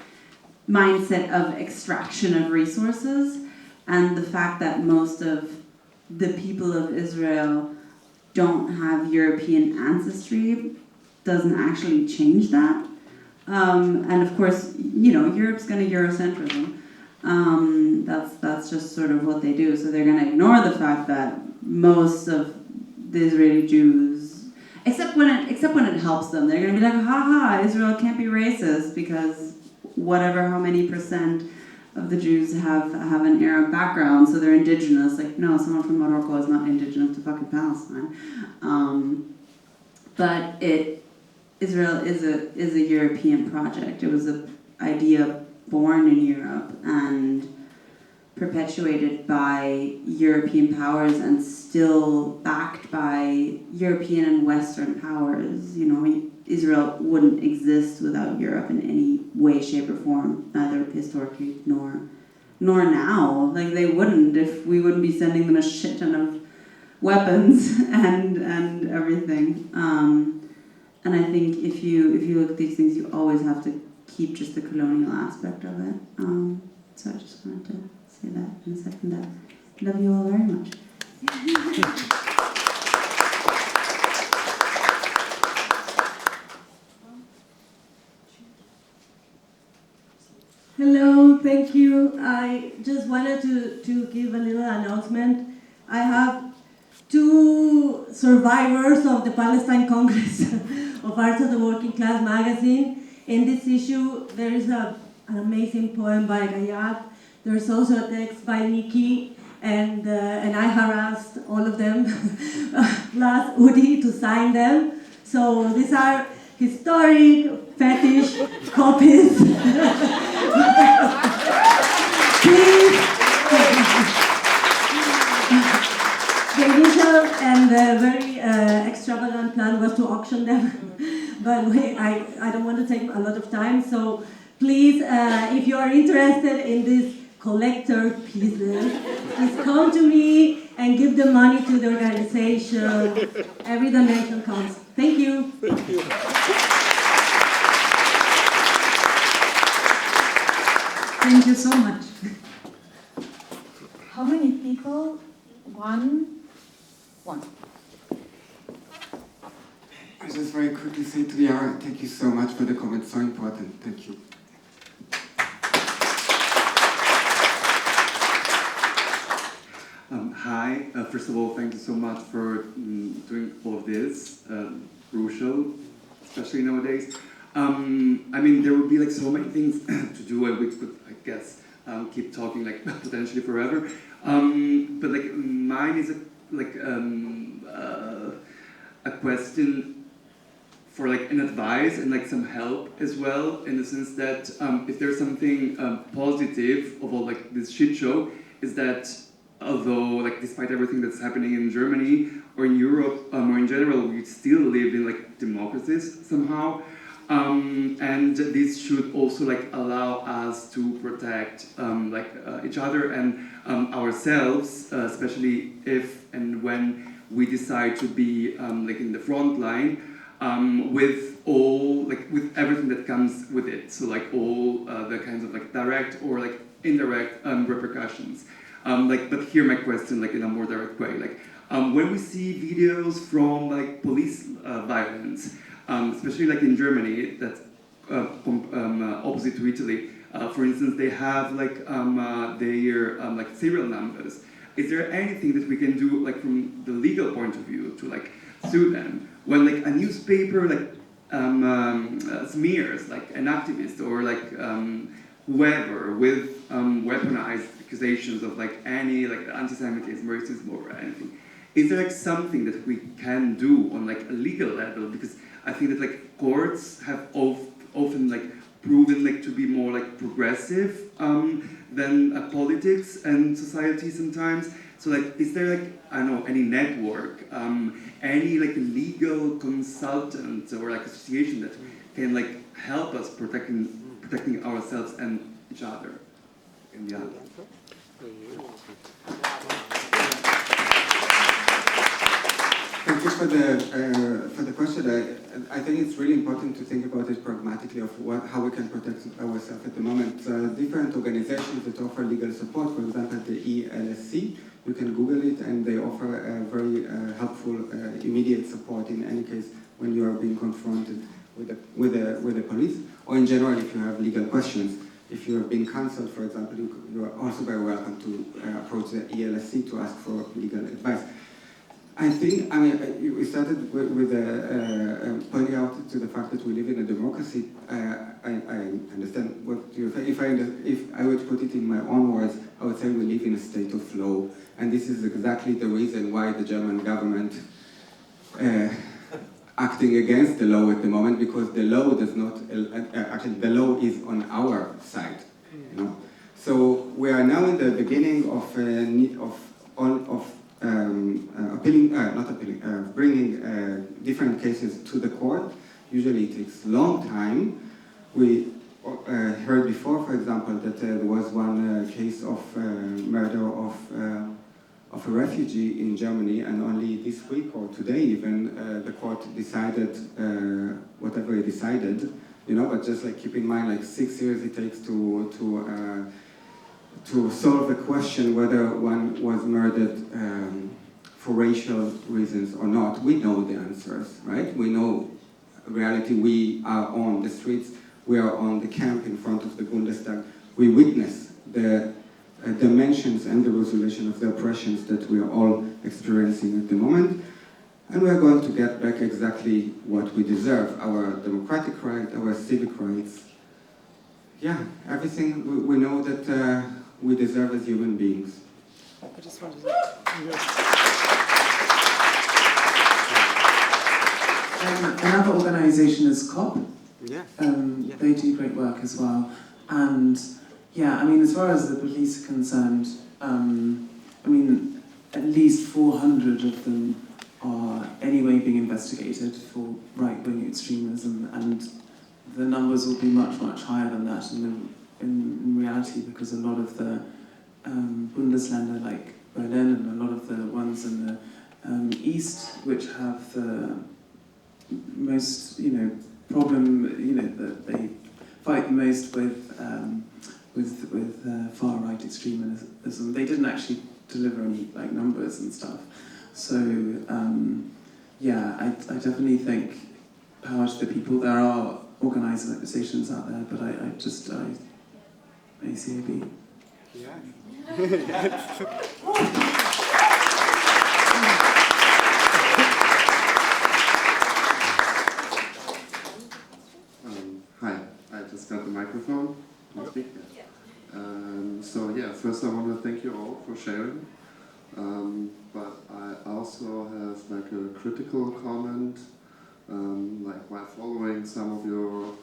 mindset of extraction of resources. And the fact that most of the people of Israel don't have European ancestry doesn't actually change that. And of course, you know, Europe's going to Eurocentrism. That's just sort of what they do. So they're going to ignore the fact that most of the Israeli Jews, except when it helps them, they're going to be like, ha, Israel can't be racist because whatever, how many percent of the Jews have an Arab background, so they're indigenous. Like, no, someone from Morocco is not indigenous to fucking Palestine. But Israel is a European project. It was an idea born in Europe and perpetuated by European powers and still backed by European and Western powers. You know, Israel wouldn't exist without Europe in any way, shape, or form, neither historically nor now. Like, they wouldn't if we wouldn't be sending them a shit ton of weapons and everything. And I think if you look at these things, you always have to keep just the colonial aspect of it. So I just wanted to say that and second that. Love you all very much. Hello, thank you. I just wanted to give a little announcement. I have two survivors of the Palestine Congress of Arts of the Working Class magazine. In this issue, there is an amazing poem by Ghayath. There's also a text by Nicky, and I harassed all of them, plus Udi, to sign them. So these are historic fetish copies. Please. The initial and very extravagant plan was to auction them, but I don't want to take a lot of time, so please, if you are interested in these collector pieces, please come to me and give the money to the organization. Every donation counts. Thank you. Thank you. Thank you so much. How many people? One. I just very quickly say to Yara, thank you so much for the comment, so important. Thank you. Hi, first of all, thank you so much for doing all of this, crucial, especially nowadays. I mean, there would be like so many things to do, and we could, I guess, keep talking like potentially forever. But like mine is a question for like an advice and like some help as well, in the sense that if there's something positive of all like this shit show, is that although like despite everything that's happening in Germany or in Europe or in general, we still live in like democracies somehow. And this should also like allow us to protect each other and ourselves, especially if and when we decide to be like in the front line, with all with everything that comes with it. So like all the kinds of like direct or like indirect repercussions. But here my question like in a more direct way, like when we see videos from like police violence. Especially like in Germany, that's opposite to Italy. For instance, they have like their like serial numbers. Is there anything that we can do like from the legal point of view to like sue them when like a newspaper like smears like an activist or like whoever with weaponized accusations of like any like anti-Semitism, racism, or anything? Is there like something that we can do on like a legal level? Because I think that like courts have often like proven like to be more like progressive than politics and society sometimes. So like, is there like, I don't know, any network, any like legal consultant or like association that can like help us protecting ourselves and each other in the other? Thank you for the question. I think it's really important to think about it pragmatically of how we can protect ourselves at the moment. Different organizations that offer legal support, for example, the ELSC, you can Google it, and they offer a very helpful immediate support in any case when you are being confronted with the police, or in general if you have legal questions. If you have been cancelled, for example, you are also very welcome to approach the ELSC to ask for legal advice. I think, we started with pointing out to the fact that we live in a democracy. I understand what you're saying. If I would put it in my own words, I would say we live in a state of law. And this is exactly the reason why the German government acting against the law at the moment, because the law does not, actually the law is on our side. You know? So we are now in the beginning of bringing different cases to the court. Usually it takes a long time. We heard before, for example, that there was one case of murder of a refugee in Germany, and only this week or today even the court decided whatever it decided, you know. But just like keep in mind, like 6 years it takes to solve the question whether one was murdered for racial reasons or not. We know the answers, right? We know reality. We are on the streets. We are on the camp in front of the Bundestag. We witness the dimensions and the resolution of the oppressions that we are all experiencing at the moment. And we are going to get back exactly what we deserve, our democratic rights, our civic rights. Yeah, everything we know that we deserve as human beings. I just wanted to... Another organisation is COP. Yeah. They do great work as well. And yeah, I mean, as far as the police are concerned, I mean, at least 400 of them are anyway being investigated for right-wing extremism, and the numbers will be much, much higher than that in reality, because a lot of the Bundesländer like Berlin and a lot of the ones in the east, which have the most, problem, that they fight the most with far-right extremism. They didn't actually deliver any numbers and stuff. So yeah, I definitely think power to the people. There are organised organisations out there, but ACAB. Yeah. Hi, I just got the microphone. Can I speak? So yeah, first I want to thank you all for sharing. But I also have a critical comment, while following some of your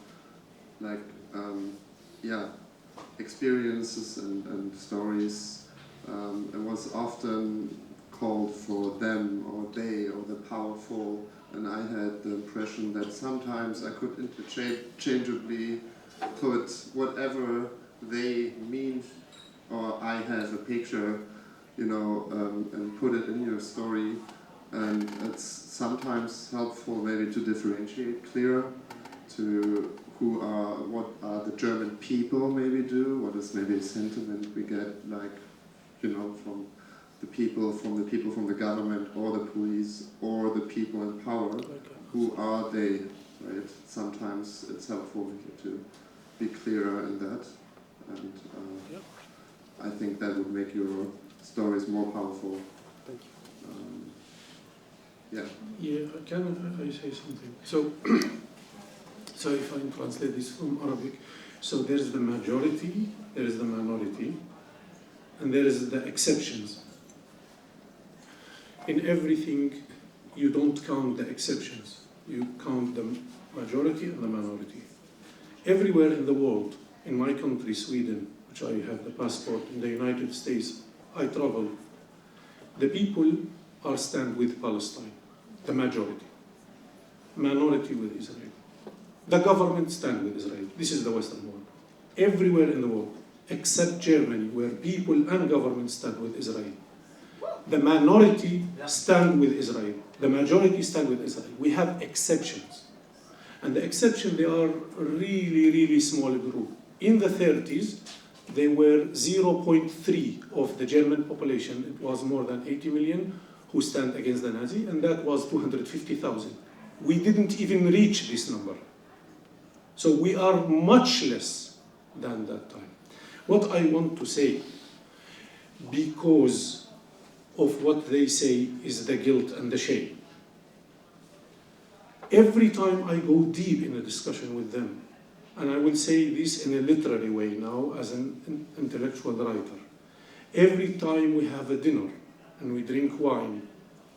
experiences and stories. It was often called for them or they or the powerful, and I had the impression that sometimes I could interchangeably put whatever they mean, or I have a picture, and put it in your story. And it's sometimes helpful maybe to differentiate clearer to what are the German people maybe do, what is maybe a sentiment we get from the people from the government or the police or the people in power. Who are they, right? Sometimes it's helpful to be clearer in that, and I think that would make your stories more powerful. Thank you. Yeah, Can I say something? So if I translate this from Arabic, so there's the majority, there is the minority, and there is the exceptions. In everything, you don't count the exceptions. You count the majority and the minority. Everywhere in the world, in my country, Sweden, which I have the passport, in the United States, I travel, the people are stand with Palestine, the majority. Minority with Israel. The government stand with Israel. This is the Western world. Everywhere in the world, except Germany, where people and government stand with Israel. The minority stand with Israel. The majority stand with Israel. We have exceptions. And the exception, they are really, really small group. In the 30s, they were 0.3 of the German population. It was more than 80 million who stand against the Nazi, and that was 250,000. We didn't even reach this number. So we are much less than that time. What I want to say, because of what they say is the guilt and the shame. Every time I go deep in a discussion with them, and I will say this in a literary way now as an intellectual writer, every time we have a dinner and we drink wine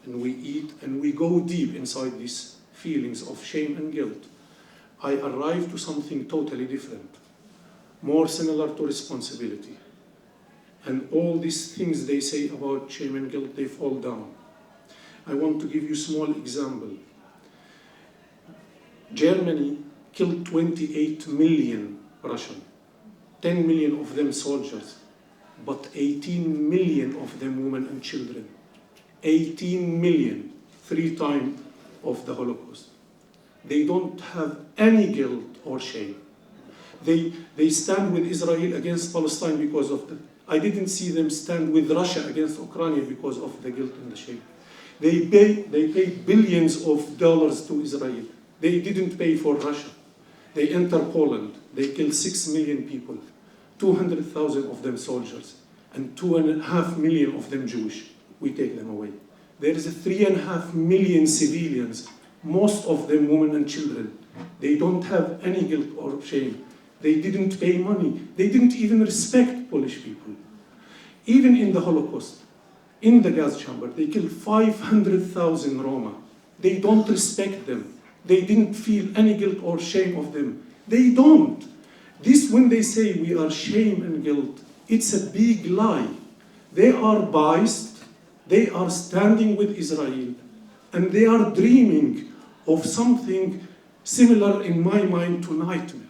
and we eat and we go deep inside these feelings of shame and guilt, I arrive to something totally different, more similar to responsibility. And all these things they say about shame and guilt, they fall down. I want to give you a small example. Germany killed 28 million Russians, 10 million of them soldiers, but 18 million of them women and children. 18 million, 3 times of the Holocaust. They don't have any guilt or shame. They stand with Israel against Palestine because of the... I didn't see them stand with Russia against Ukraine because of the guilt and the shame. They pay billions of dollars to Israel. They didn't pay for Russia. They enter Poland. They kill 6 million people, 200,000 of them soldiers, and 2.5 million of them Jewish. We take them away. There is 3.5 million civilians, most of them women and children. They don't have any guilt or shame. They didn't pay money. They didn't even respect Polish people. Even in the Holocaust, in the gas chamber, they killed 500,000 Roma. They don't respect them. They didn't feel any guilt or shame of them. They don't. This, when they say we are shame and guilt, it's a big lie. They are biased. They are standing with Israel. And they are dreaming of something similar, in my mind, to nightmare.